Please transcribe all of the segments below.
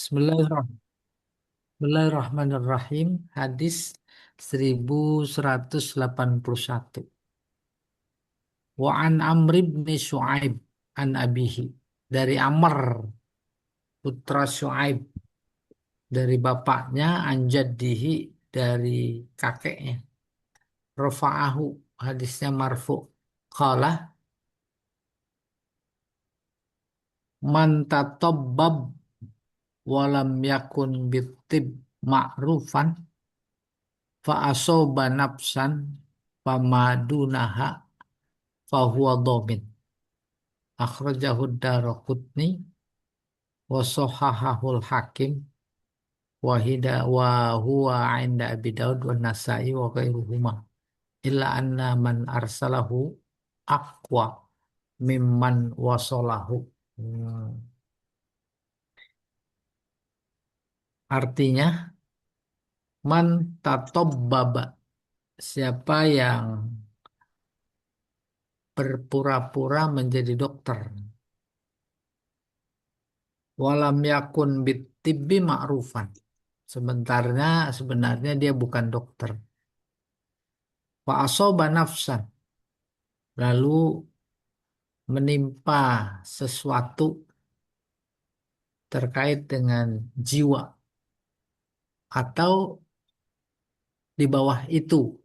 Bismillahirrahmanirrahim. Hadis 1181. Wa an Amr bin Shu'aib an abihi. Dari Amr putra Shu'aib dari bapaknya, an jaddihi dari kakeknya. Rafa'ahu, hadisnya marfu. Qala man tatabbab walam yakun bitib ma'rufan fa asoba nafsan famadunaha fahuwa dhamin. Akhrajahu Daraqutni wa sahahahul Hakim wa huwa 'inda Abi Daud wa Nasa'i wa ghairuhuma illa anna man arsalahu aqwa mimman wasalahu. Hmm. Artinya man tatobbaba, siapa yang berpura-pura menjadi dokter, walam yakun bitibbi ma'rufan, sebenarnya dia bukan dokter. Wa asoba nafsan, lalu menimpa sesuatu terkait dengan jiwa atau di bawah itu,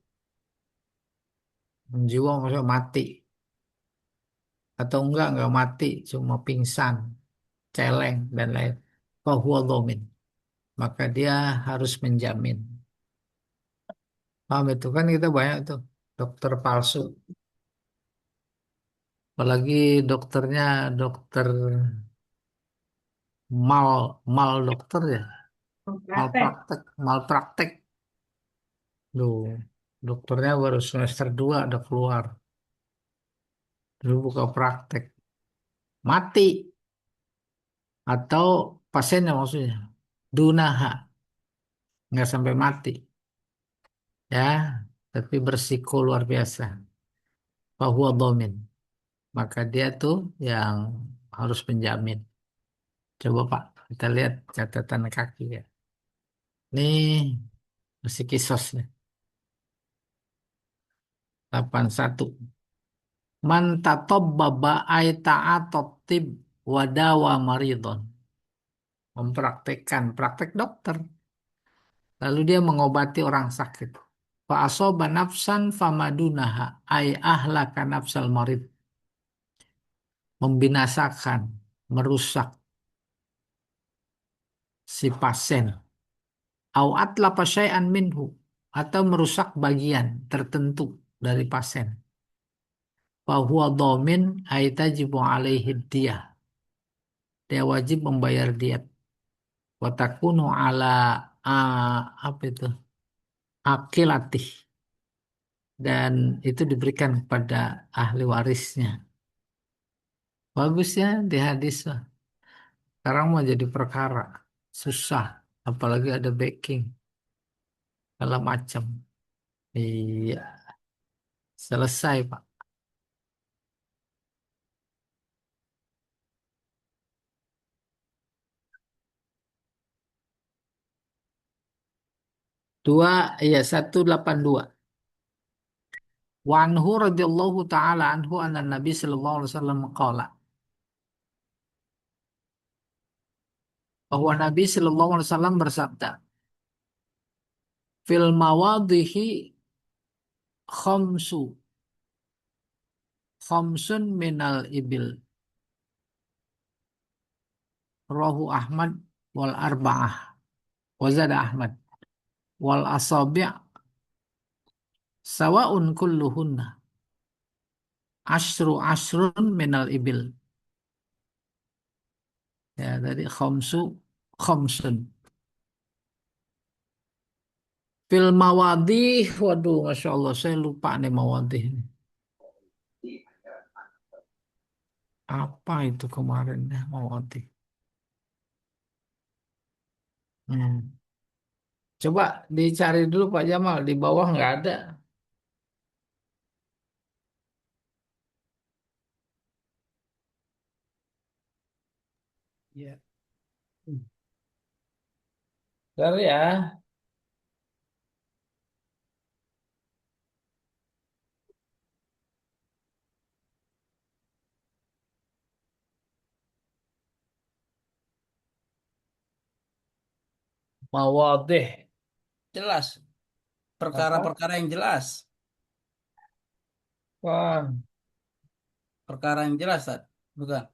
jiwa maksudnya mati atau enggak mati, cuma pingsan, celeng dan lain, fahuwa dhamin, maka dia harus menjamin. Paham itu kan, kita banyak tuh dokter palsu, apalagi dokternya dokter mal mal dokter ya, malpraktek. Duh, dokternya baru semester 2 udah keluar. Dulu buka praktek. Mati. Atau pasiennya maksudnya. Dunaha. Nggak sampai mati. Ya. Tapi bersiko luar biasa. Fahuwa dhamin. Maka dia tuh yang harus menjamin. Coba Pak, kita lihat catatan kaki ya. Ini masih kisos nih. 81. Man tatabbaba ay ta'atat tib wadawa maridon. Mempraktekkan, praktek dokter. Lalu dia mengobati orang sakit. Fa asoba nafsan famadunaha ay ahlaka nafsal marid. Membinasakan, merusak si pasien. Au atlafa syai'an minhu, atau merusak bagian tertentu dari pasien. Fa huwa dhamin ay tajibu alaihi diyah. Dia wajib membayar diat. Wa takunu ala apa itu? Akilatih, dan itu diberikan kepada ahli warisnya. Bagus ya di hadis lah. Sekarang mau jadi perkara susah, apalagi ada backing segala macam. Iya, selesai Pak. Dua, iya 182. Wa anhu radhiyallahu taala anhu anna Nabi sallallahu alaihi wasallam qala, bahwa Nabi sallallahu alaihi wasallam bersabda, fil mawadhihi khamsu khamsun minal ibil, rahu Ahmad wal arba'ah, wa zada Ahmad, wal asabi' sawa'un kulluhunna asrun minal ibil. Ya, tadi khamsun. Fil mawadih, waduh, Masya Allah, saya lupa nih mawadih. Apa itu kemarin ya, mawadih? Hmm. Coba dicari dulu Pak Jamal, di bawah nggak ada. Ya. Bentar ya. Mawadih. Jelas. Apa? Perkara-perkara yang jelas. Wah, Perkara yang jelas, Tad. Bukan.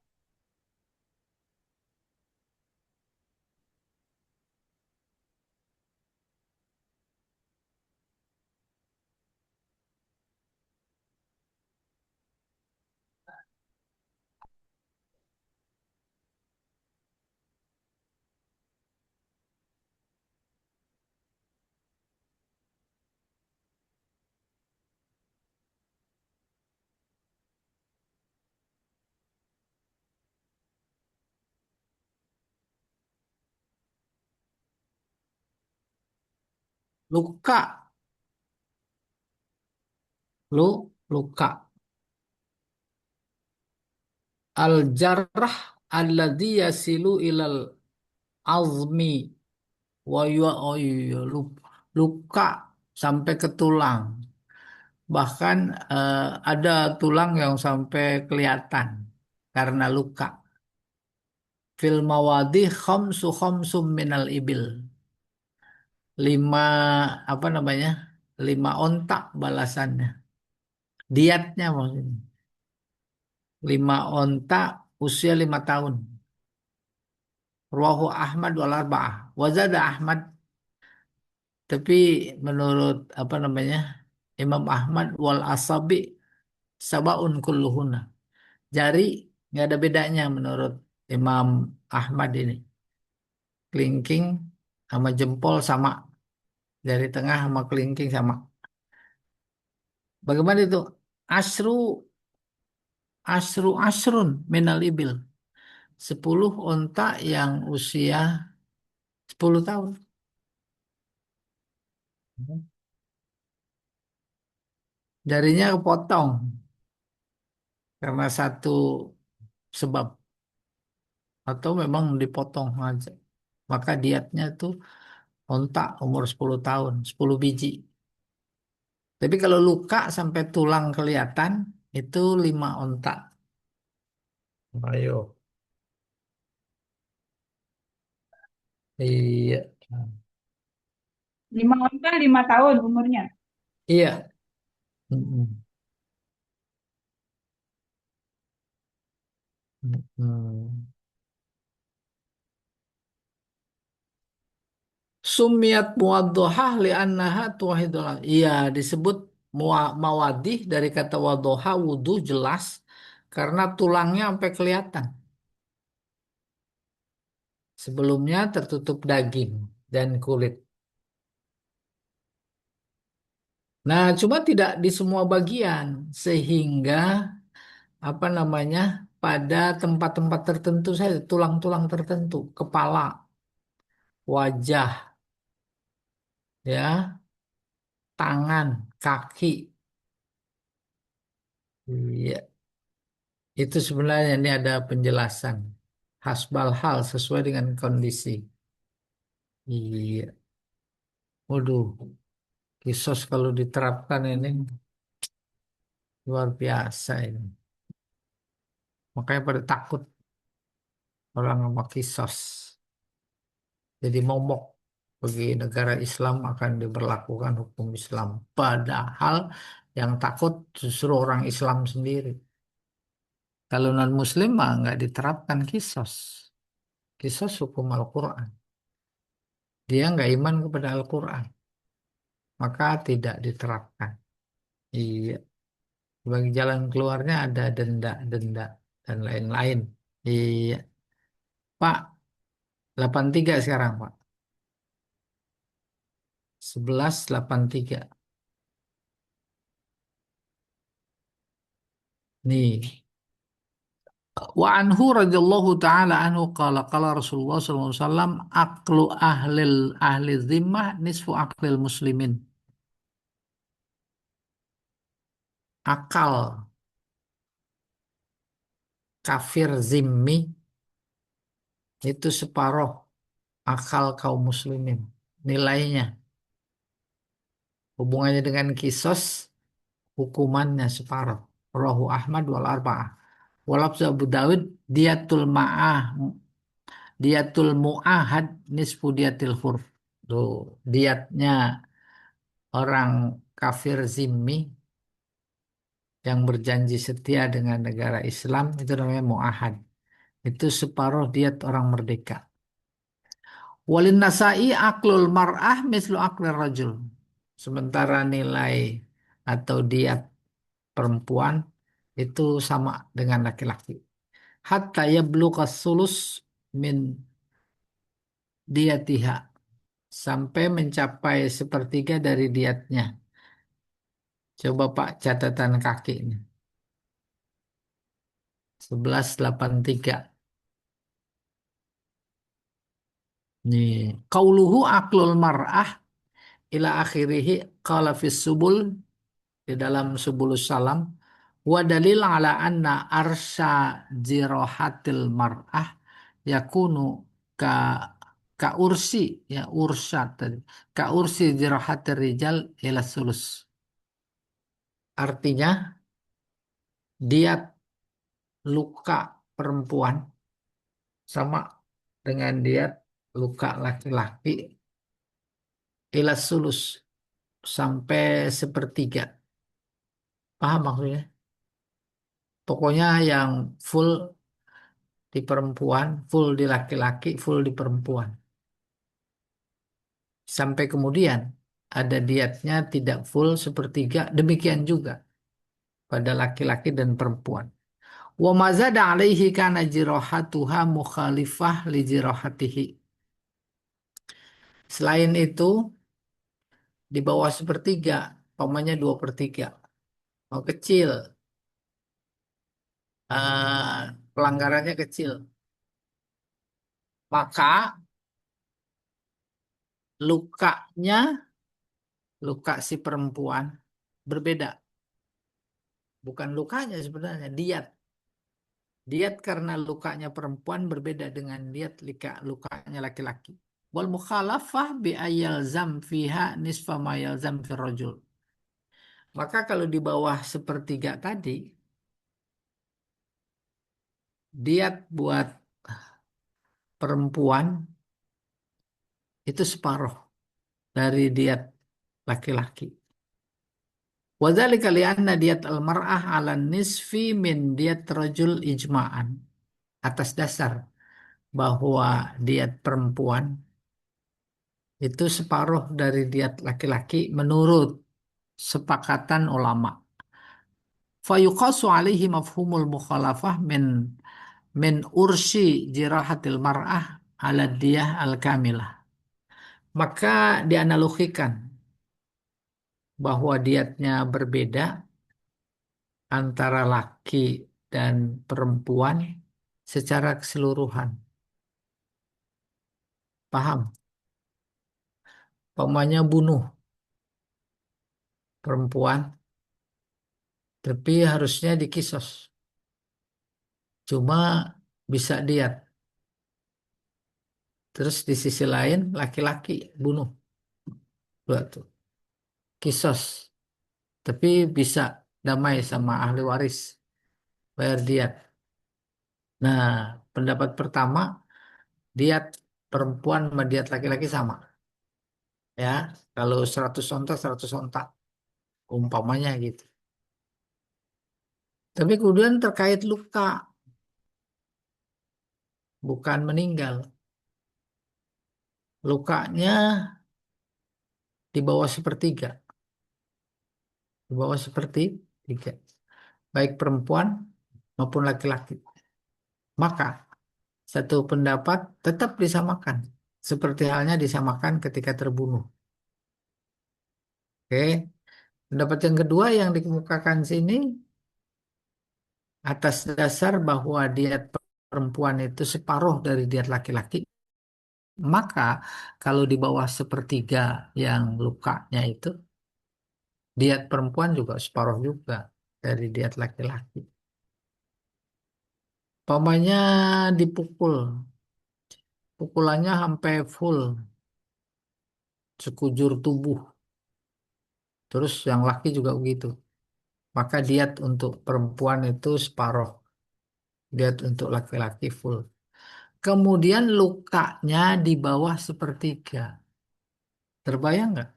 Luka. Luka. Al-jarrah alladhi yasilu ilal azmi oh iya, luka sampai ke tulang. Bahkan ada tulang yang sampai kelihatan karena luka. Fil mawadih khamsum minal ibil. Lima apa namanya? Lima ontak balasannya. Diatnya maksudnya. Lima ontak usia 5 tahun. Ruahu Ahmad wal arba'ah. Wazada Ahmad, tapi menurut apa namanya? Imam Ahmad wal asabi sabaun kulluhuna. Jari nggak ada bedanya menurut Imam Ahmad ini. Kelingking sama jempol sama. Jari tengah sama kelingking sama. Bagaimana itu? Asru asrun minal ibil. 10 onta yang usia 10 tahun. Jarinya kepotong karena satu sebab atau memang dipotong aja. Maka dietnya itu onta umur 10 tahun, 10 biji. Tapi kalau luka sampai tulang kelihatan itu 5 onta. Ayo. Iya. 5 onta 5 tahun umurnya. Iya. Mm-mm. Mm-mm. Sumiat muwaddohah li'annaha tuwahidul. Iya, disebut mawadih dari kata wadoha wudhu jelas karena tulangnya sampai kelihatan. Sebelumnya tertutup daging dan kulit. Nah, cuma tidak di semua bagian sehingga apa namanya pada tempat-tempat tertentu saja tulang-tulang tertentu, kepala, wajah, ya, tangan, kaki. Iya, itu sebenarnya ini ada penjelasan. Hasbal hal sesuai dengan kondisi. Iya, waduh, kisos kalau diterapkan ini luar biasa ini. Makanya pada takut orang sama kisos. Jadi momok bagi negara Islam akan diberlakukan hukum Islam. Padahal yang takut justru orang Islam sendiri. Kalau non-Muslim mah nggak diterapkan kisos. Kisos hukum Al-Quran. Dia nggak iman kepada Al-Quran. Maka tidak diterapkan. Iya. Bagi jalan keluarnya ada denda-denda dan lain-lain. Iya. Pak, 83 sekarang, Pak. 11.83. Nih. Wa anhu radhiyallahu taala anhu qala Rasulullah sallallahu alaihi wasallam aqlu ahli dhimmah nisfu aqlil muslimin. Akal kafir zimmi itu separoh akal kaum muslimin. Nilainya, hubungannya dengan kisos, hukumannya separuh. Rahu Ahmad wal Arba'ah. Walafzu Abu Dawud, diatul ma'ah, diatul mu'ahad nisfu diatil hur. Tuh, diatnya orang kafir zimmi yang berjanji setia dengan negara Islam itu namanya mu'ahad. Itu separuh diat orang merdeka. Walin nasai aklul mar'ah mislu aklir rajul. Sementara nilai atau diat perempuan itu sama dengan laki-laki. Hatta yablugha sulus min diatiha. Sampai mencapai sepertiga dari diatnya. Coba Pak catatan kaki ini. 1183. Nih, qauluhu aklul mar'ah ila akhirih qala fis subul di dalam subulus salam wa dalil ala anna arsya jirohatil mar'ah yakunu ka ka ursi ya ursat tadi ka ursi jirohatil rijal ila sulus. Artinya diat luka perempuan sama dengan diat luka laki-laki ila sulus sampai sepertiga. Paham maksudnya? Pokoknya yang full di perempuan, full di laki-laki, full di perempuan. Sampai kemudian ada dietnya tidak full sepertiga, demikian juga pada laki-laki dan perempuan. Wa mazada alaihi kana jirahatuha mukhalifah li jirahatihi. Selain itu, di bawah sepertiga, umpamanya 2/3, mau kecil, pelanggarannya kecil, maka lukanya, luka si perempuan berbeda. Bukan lukanya sebenarnya, diat. Diat karena lukanya perempuan berbeda dengan diat lukanya laki-laki. Wal mukhalafah bi ayalzam fiha nisfa ma yalzam fir rajul. Maka kalau di bawah sepertiga tadi, diat buat perempuan itu separuh dari diat laki-laki. Wadzalika li'anna diat al-mar'ah 'ala nisfi min diat rajul ijma'an. Atas dasar bahwa diat perempuan itu separuh dari diat laki-laki menurut sepakatan ulama. Fayuqasu alaihi mafhumul mukhalafah min ursi jirahatil mar'ah ala diyah al-kamilah. Maka dianalogikan bahwa diatnya berbeda antara laki dan perempuan secara keseluruhan. Paham? Pamannya bunuh perempuan, tapi harusnya dikisos. Cuma bisa diat. Terus di sisi lain laki-laki bunuh. Dua tuh. Kisos. Tapi bisa damai sama ahli waris. Bayar diat. Nah, pendapat pertama, diat perempuan sama diat laki-laki sama. Ya, kalau 100 onta, 100 onta. Umpamanya gitu. Tapi kemudian terkait luka, bukan meninggal. Lukanya di bawah sepertiga. Di bawah sepertiga. Baik perempuan maupun laki-laki. Maka satu pendapat tetap disamakan. Seperti halnya disamakan ketika terbunuh. Oke. Pendapat yang kedua yang dikemukakan sini atas dasar bahwa diet perempuan itu separuh dari diet laki-laki. Maka kalau di bawah sepertiga yang lukanya itu, diet perempuan juga separuh juga dari diet laki-laki. Pamannya dipukul, pukulannya sampai full, sekujur tubuh. Terus yang laki juga begitu. Maka diet untuk perempuan itu separuh, diet untuk laki-laki full. Kemudian lukanya di bawah sepertiga. Terbayang nggak?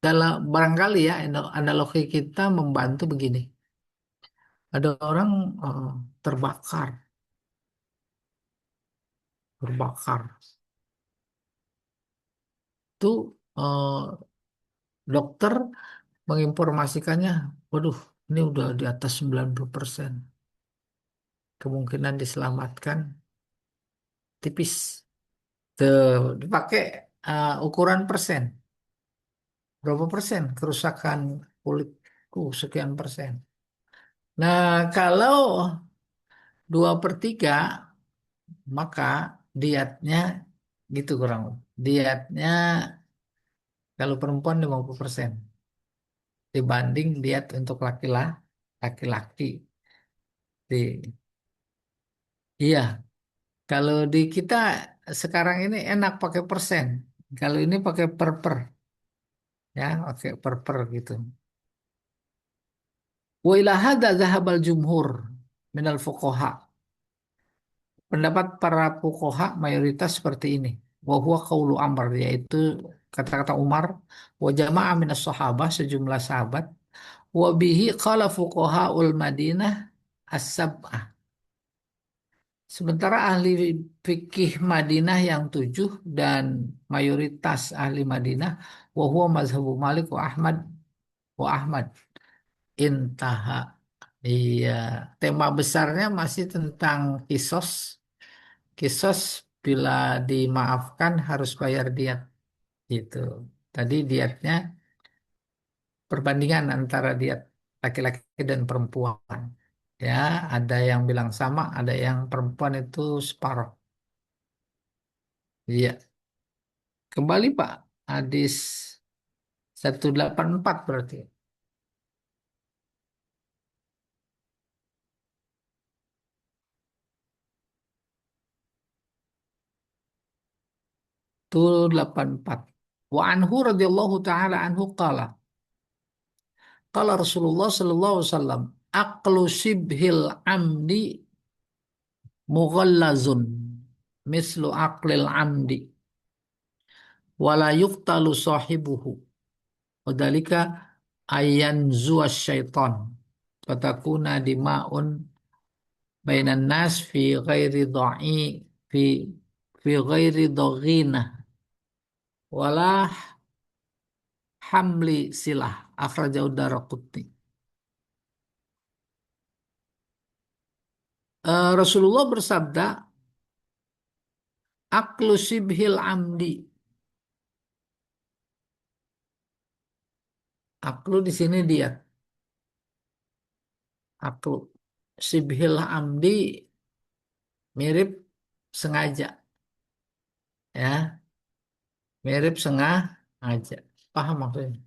Dalam barangkali ya analogi kita membantu begini. Ada orang eh, terbakar, terbakar. Itu dokter menginformasikannya, waduh, ini udah di atas 90%. Kemungkinan diselamatkan tipis. Tuh, dipakai ukuran persen. Berapa persen kerusakan kulit? Sekian persen. Nah, kalau 2/3, maka dietnya gitu kurang lebih. Dietnya kalau perempuan 50% dibanding diet untuk laki-laki. Di, iya, kalau di kita sekarang ini enak pakai persen. Kalau ini pakai ya, pakai gitu. Wa ila hadza zahabal jumhur minal fuqaha. Pendapat para fuqaha mayoritas seperti ini. Wa huwa qaulu Amr, yaitu kata-kata Umar, wa jama'ah minas sahabah, sejumlah sahabat, wa bihi qala fuqahaul Madinah as-sab'ah. Sementara ahli fikih Madinah yang 7 dan mayoritas ahli Madinah, wa huwa mazhabu Malik wa Ahmad. Intaha. Iya, tema besarnya masih tentang kisos. Kisos bila dimaafkan harus bayar diat gitu. Tadi diatnya perbandingan antara diat laki-laki dan perempuan. Ya, ada yang bilang sama, ada yang perempuan itu separuh. Iya, kembali Pak, hadis 184 berarti. Itu 84. Wa anhu radhiyallahu taala anhu qala. Qala Rasulullah sallallahu alaihi wasallam, aqlu shibhil amdi mughallazun mislu aqlil amdi wala yuqtalu sahibuhu wadhalika ayan zuwa syaitan fatakuna dima'un bainan nas fi fi ghairi dhaghina wala hamli silah akhrajahu Daraqutni. Rasulullah bersabda, aklu sibhil amdi. Aklu di sini dia. Aklu sibhil amdi mirip sengaja, ya, mirip sengaja. Paham maksudnya?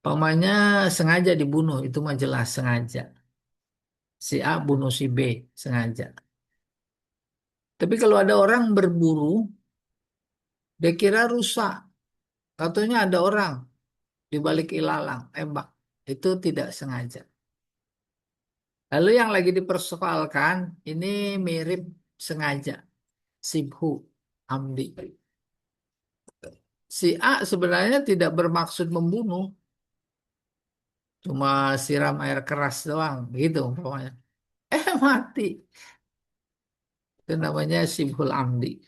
Pamannya sengaja dibunuh, itu mah jelas sengaja. Si A bunuh si B sengaja. Tapi kalau ada orang berburu, dia kira rusak. Katanya ada orang di balik ilalang, tembak. Itu tidak sengaja. Lalu yang lagi dipersoalkan, ini mirip sengaja. Sibhu amdi. Si A sebenarnya tidak bermaksud membunuh, cuma siram air keras doang, gitu pokoknya. Mati. Itu namanya sibhul amdi.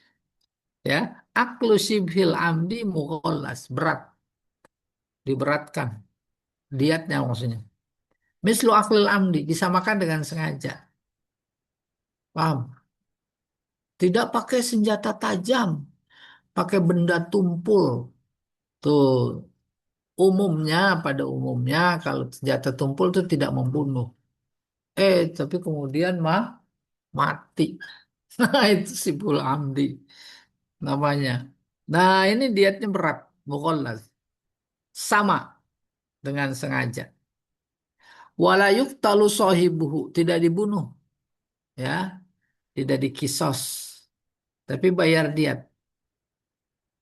Ya, aklu sibhil amdi mughallas, berat, diberatkan. Diatnya maksudnya. Mislu aklil amdi, disamakan dengan sengaja. Paham? Tidak pakai senjata tajam, pakai benda tumpul. Tuh, umumnya, pada umumnya kalau senjata tumpul itu tidak membunuh. Tapi kemudian mati. Nah, itu sibul amdi namanya. Nah, ini dietnya berat, mukholaz. Sama dengan sengaja. Walayuk talu sohibuhu, tidak dibunuh, ya, tidak dikisos. tapi bayar diat.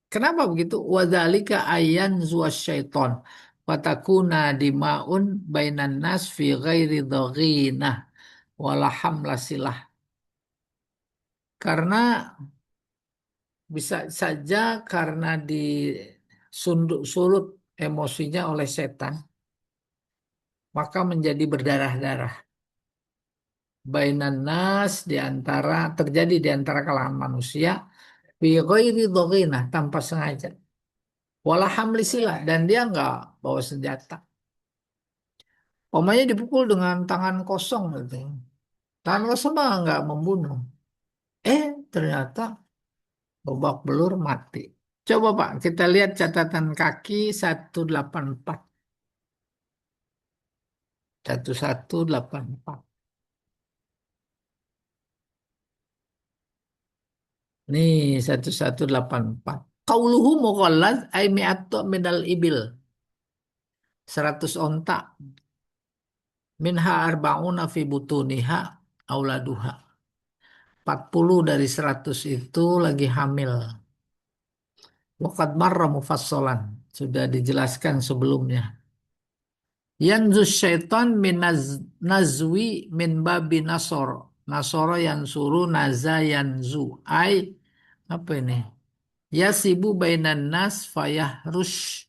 Kenapa begitu? Wadzalika ayan zuwas syaiton. Fatakuna dimaun bainan nas fi ghairi daghinah wala hamla silah. Karena bisa saja karena disundut sulut emosinya oleh setan, maka menjadi berdarah-darah. Bainan nas terjadi di antara kalangan manusia fi ghairi daghinah tanpa sengaja. Wala hamli silah dan dia nggak bawa senjata. Omanya dipukul dengan tangan kosong gitu. Tangan kosong mah nggak membunuh. Ternyata babak belur mati. Coba Pak, kita lihat catatan kaki 184. 1184. Nih 1184. Qauluhu mughallaz ay mi'attu minal ibil. 100 onta. Minha arba'una fi butuniha auladuha. 40 dari 100 itu lagi hamil. Waqad marra mufassalan. Sudah dijelaskan sebelumnya. Yanzu syaitan min nazwi min babi nasor. Nasoro yansuru naza yanzu. Apa ini? Yasibu bainan nas fayahrush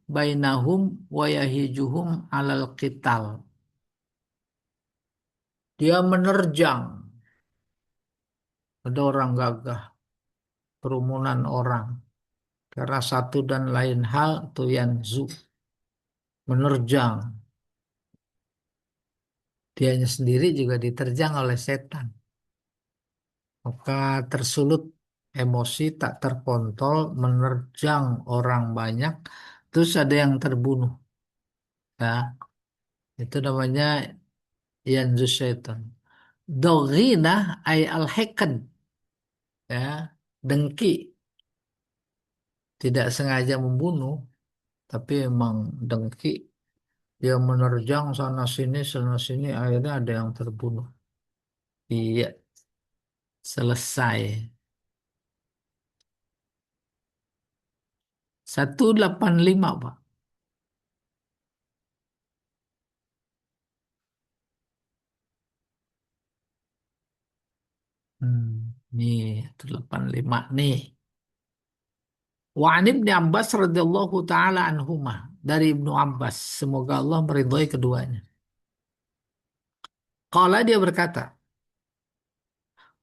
bainahum wa yahijuhum alal qital. Dia menerjang. Ada orang gagah. Kerumunan orang. Karena satu dan lain hal itu yanzu. Menerjang. Dianya sendiri juga diterjang oleh setan. Maka tersulut emosi tak terkontrol menerjang orang banyak. Terus ada yang terbunuh. Ya, itu namanya yanzu syaitan. Doghina ay al-hekad. Ya, dengki. Tidak sengaja membunuh. Tapi emang dengki. Dia menerjang sana sini. Akhirnya ada yang terbunuh. Iya, selesai. 185 Pak. Nih, 185 nih. Wa an Ibnu Abbas radhiyallahu taala anhuma dari Ibnu Abbas semoga Allah meridhai keduanya. Qala dia berkata,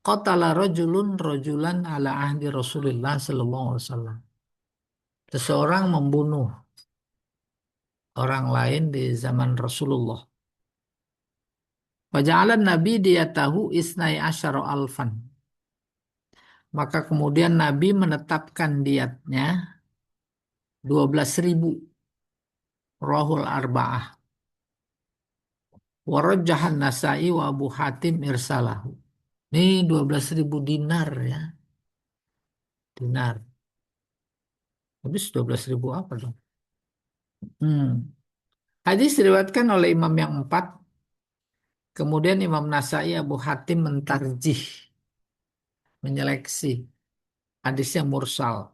qatala rajulun rajulan ala ahdi Rasulillah sallallahu alaihi wasallam. Seseorang membunuh orang lain di zaman Rasulullah. Waja'alan Nabi dia tahu isnai asyara alfan. Maka kemudian Nabi menetapkan diatnya 12.000 rohul arba'ah. Warajjahan Nasai wa Abu Hatim irsalahu. Ini 12.000 dinar ya. Dinar. Habis 12.000 apa dong? Hadis diriwayatkan oleh imam yang empat. Kemudian Imam Nasai Abu Hatim mentarjih. Menyeleksi. Hadisnya mursal.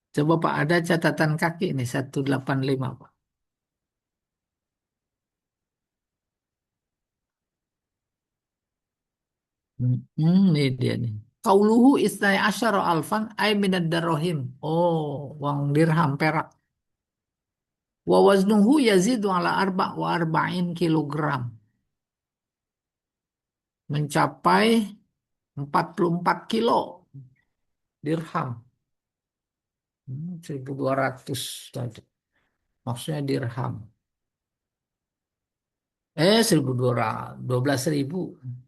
Coba Pak ada catatan kaki nih 185 Pak. Ini dia nih. Qauluhu isnai asyara alfan ay minad darrohim. Oh, uang dirham perak. Wa waznuhu yazidu ala wa arba'in kilogram. Mencapai 44 kilo dirham. 1.200 tadi. Maksudnya dirham. 1.200, 12.000.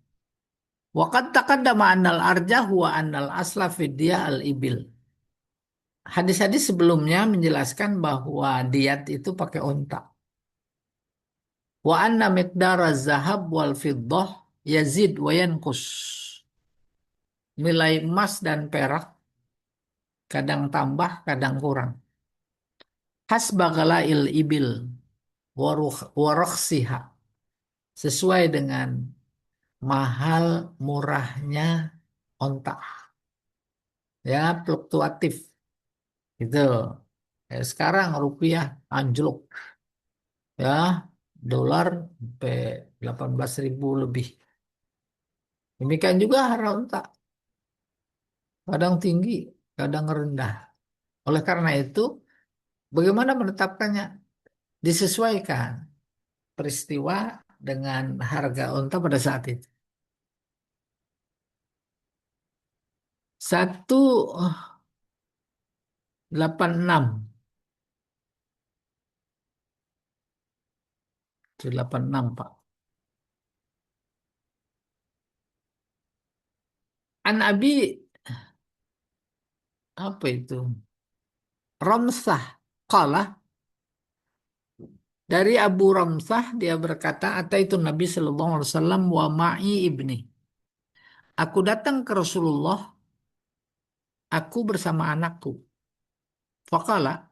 Waqad taqaddama annal arjah wa annal asla fidyah al-ibil. Hadis-hadis sebelumnya menjelaskan bahwa diat itu pakai onta. Wa anna miqdara zahab wal fiddah yazid wa yanqus. Nilai emas dan perak kadang tambah, kadang kurang. Hasba ghala'il ibil warukhsiha. Sesuai dengan mahal murahnya onta. ya fluktuatif gitu. Ya, sekarang rupiah anjlok ya, dolar sampai 18.000 lebih. Demikian juga harga unta, kadang tinggi, kadang rendah. Oleh karena itu, bagaimana menetapkannya? Disesuaikan peristiwa dengan harga unta pada saat itu. Satu 86, 86 Pak. An Abi apa itu? Romsah. Qala dari Abu Romsah dia berkata, itu Nabi Sallallahu Alaihi Wasallam wa ma'i ibni. Aku datang ke Rasulullah, aku bersama anakku. Faqala,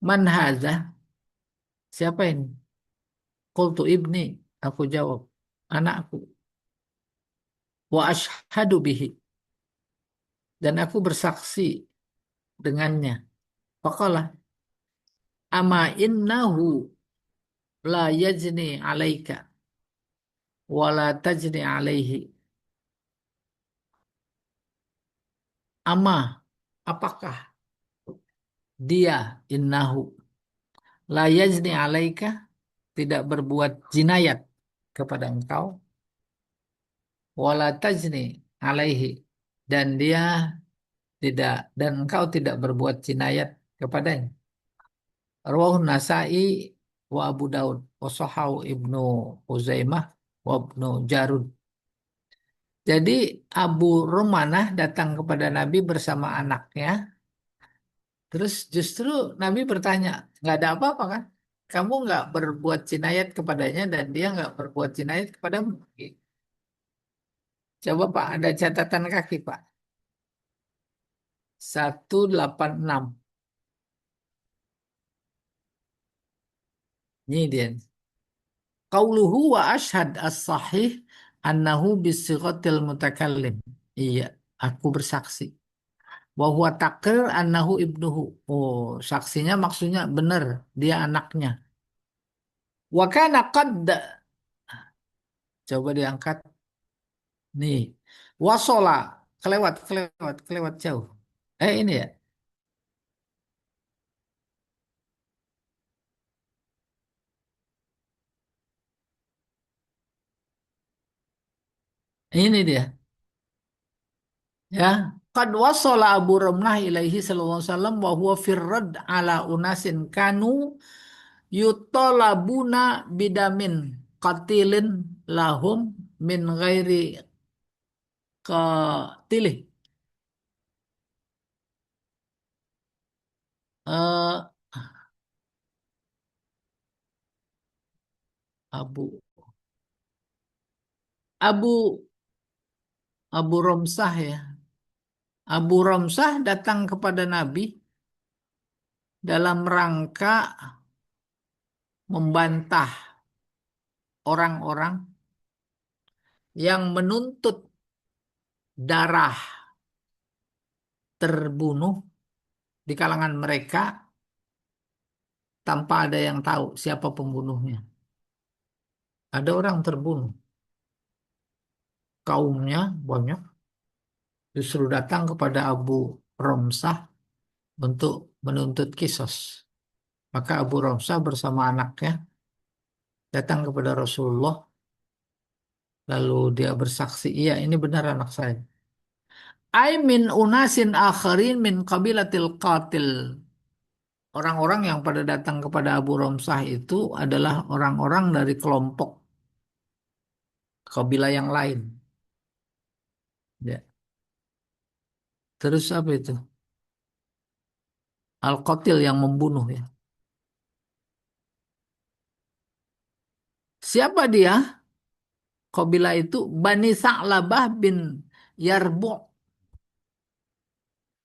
man hadza? Siapa ini? Qultu ibni. Aku jawab, anakku. Wa ashhadu bihi. Dan aku bersaksi dengannya. Faqala, ama innahu la yajni alaika wa la tajni alaihi. Ama, apakah dia innahu la yazni alaika, tidak berbuat jinayat kepada engkau, wala tajni alaihi, dan dia tidak, dan engkau tidak berbuat jinayat kepadanya. Rawahu Nasai wa Abu Daud wa Sahahu Ibnu Uzaimah wa Ibnu Jarud. Jadi Abu Rumanah datang kepada Nabi bersama anaknya. Terus justru Nabi bertanya, nggak ada apa-apa kan? Kamu nggak berbuat jinayat kepadanya dan dia nggak berbuat jinayat kepadamu. Coba Pak, ada catatan kaki Pak. 186. Ini dia. Qauluhu wa ashad as-sahih annahu bisighatil mutakallim. Iya, aku bersaksi. Wa huwa taqrir annahu ibnuhu. Oh, saksinya maksudnya benar, dia anaknya. Wa kana qad, coba diangkat. Nih, wasola, kelewat, kelewat, kelewat jauh. Ini ya, ini dia. Ya, qad wasola Abu Ramlah ilaihi sallallahu alaihi wasallam wa huwa firrad ala unasin kanu yutolabuna bidamin qatilin lahum min ghairi qatilih. Eh, Abu Abu Abu Romsah ya. Abu Romsah datang kepada Nabi dalam rangka membantah orang-orang yang menuntut darah terbunuh di kalangan mereka tanpa ada yang tahu siapa pembunuhnya. Ada orang terbunuh, kaumnya banyak, justru datang kepada Abu Romsah untuk menuntut kisos. Maka Abu Romsah bersama anaknya datang kepada Rasulullah, lalu dia bersaksi, iya ini benar anak saya. Ai min unasin akharin min qabilatil qatil. Orang-orang yang pada datang kepada Abu Romsah itu adalah orang-orang dari kelompok kabilah yang lain. Ya. Terus apa itu? Al-Qatil yang membunuh ya. Siapa dia? Kabilah itu Bani Sa'labah bin Yarbu'.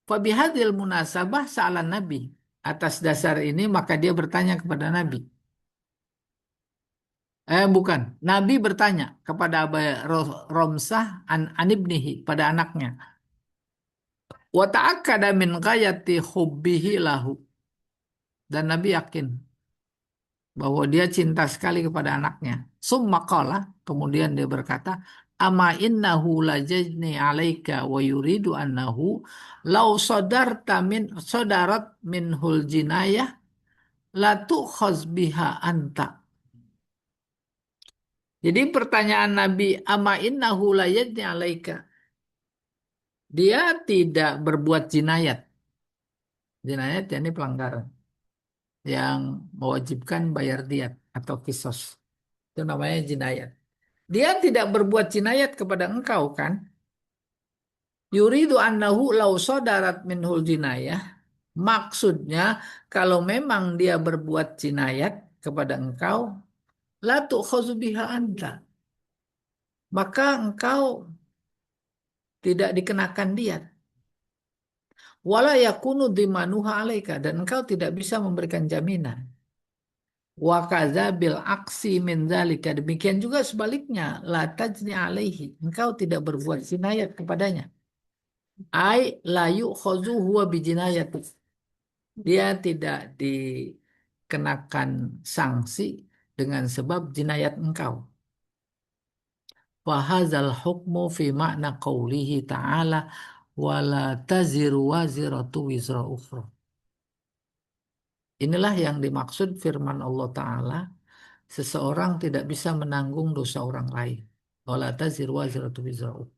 Fabihadil munasabah sa'alan Nabi. Atas dasar ini maka dia bertanya kepada Nabi. Bukan. Nabi bertanya kepada Abu Romsah an ibnihi, pada anaknya. Wa ta'akkada min ghayati hubbihi lahu. Dan Nabi yakin bahwa dia cinta sekali kepada anaknya. Summa qala, kemudian dia berkata, ama innahu lajajni alaika wa yuridu annahu law sodarat minhul jinayah la tu'khaz biha anta. Jadi pertanyaan Nabi, ama innahu lajajni alaika. Dia tidak berbuat jinayat. Jinayat yakni pelanggaran yang mewajibkan bayar diat atau kisos. Itu namanya jinayat. Dia tidak berbuat jinayat kepada engkau kan? Yuridu annahu law sadarat minhul jinayah. Maksudnya kalau memang dia berbuat jinayat kepada engkau, la tu'khazu biha anta. Maka engkau tidak dikenakan diat. Wala yakunu dimanuha alaika, dan engkau tidak bisa memberikan jaminan. Wa kadzabil aksi min dzalika, demikian juga sebaliknya, la tajni alaihi, engkau tidak berbuat jinayat kepadanya. Ai la yu'khazu huwa bijinayati. Dia tidak dikenakan sanksi dengan sebab jinayat engkau. Fahazal hukmu fi makna qawlihi ta'ala wala taziru waziratu wizra ukhra. Inilah yang dimaksud firman Allah Ta'ala, seseorang tidak bisa menanggung dosa orang lain. Wala taziru waziratu wizra ukhra.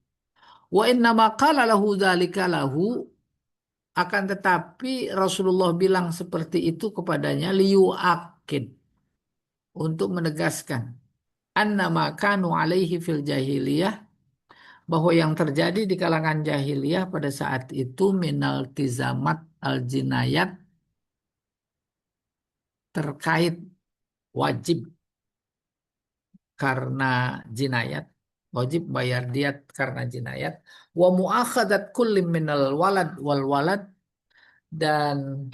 Wa inna ma qala lahu dzalika lahu, akan tetapi Rasulullah bilang seperti itu kepadanya liyu'akid, untuk menegaskan annama kanu alaihi fil jahiliyah, bahwa yang terjadi di kalangan jahiliyah pada saat itu minal tizamat al jinayat, terkait wajib karena jinayat, wajib bayar diat karena jinayat, wa muakhadat kulli minal walad wal walad, dan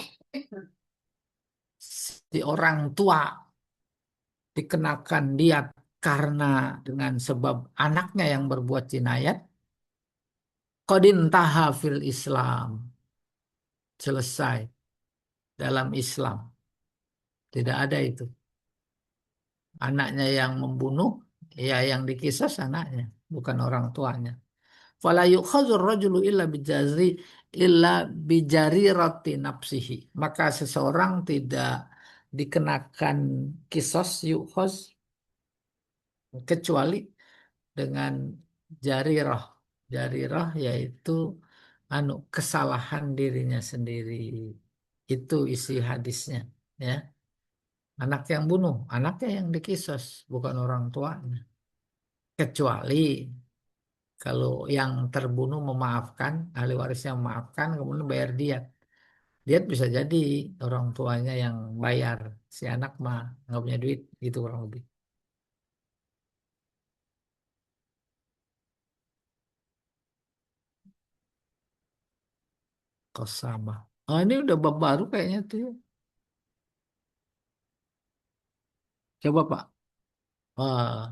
si orang tua dikenakan diat karena dengan sebab anaknya yang berbuat jinayat, qadin taha fil Islam, selesai dalam Islam. Tidak ada itu. Anaknya yang membunuh, ya yang dikisas anaknya, bukan orang tuanya. Fala yukhazur rajulu illa bijari roti nafsihi. Maka seseorang tidak dikenakan kisos yukhaz kecuali dengan jarirah. Jarirah yaitu kesalahan dirinya sendiri. Itu isi hadisnya, ya. Anak yang bunuh, anaknya yang dikisos, bukan orang tuanya. Kecuali kalau yang terbunuh memaafkan, ahli warisnya memaafkan, kemudian bayar diat. Diat bisa jadi orang tuanya yang bayar, si anak mah nggak punya duit, gitu kurang lebih. Kosama. Oh, ini udah bab baru kayaknya tuh, ya. Coba Pak. Wah.